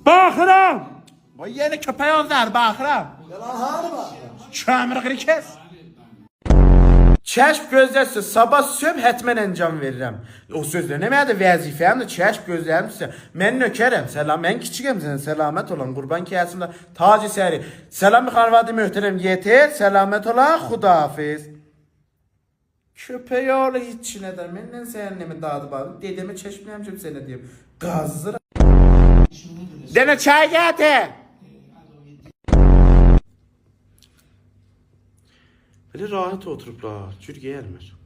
Baxıram. Vay yeni köpək onlar, baxıram. Yalan hanı bak? Kömürü kes. Kəşf gözləsə, sabah sübh hətmən əncam verirəm. O sözlə nə mədə vəzifəmdir, kəşf gözlərim sizə. Mən nökərəm, səlam, mən kiçikəm sənə, səlamət olan, qurban kəsimdə, tac-ı səri. Səlam, xanvadı möhtərəm, yeter, səlamət olan, xudafiz. Köpək oğlu hiç nədir, məndən səhənnəmi dadı bağlı, dedəmə çəşməyəm ki, sənə deyim, qazdıram. Dənə çay gətir. Böyle rahat oturuplar, cür gelmir.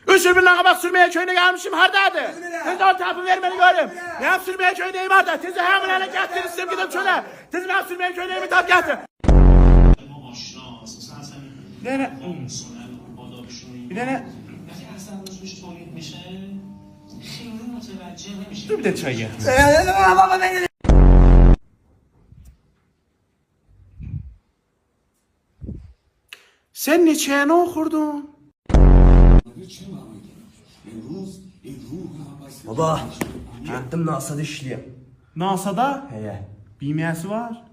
Üçü bir bak sürmeye köyüne gelmişim, hardadır? Tez o tarafı vermeni görüm. Ne yap sürmeye köyüneyim harda? Tezi hemen getirin, sizim gidip şöyle. Tezi ben sürmeye köyüneyim, tap getir. Bir tane... Bir tane... Dur bir de çay getir. Sen neçəyini oxurdun? Baba, gittim NASA'da işleyeyim. NASA'da? Heye. BMS var.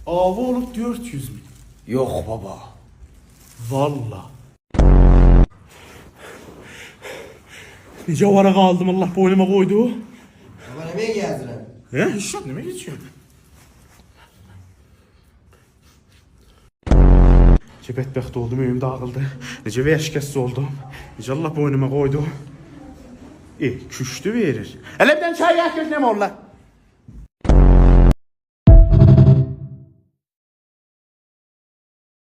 Avı olup 400 bin. Yok baba. Valla. Nece vara kaldım Allah boynuma koydu. Baba nereye geldin? He? Hiç yok, neme geçiyor? Nece bədbəxt oldum, evim dağıldı. Nece vəşkəssiz oldum. Nece Allah boynuma koydu. Küştü verir. Hele bir tane çay gətir, ne mi ola?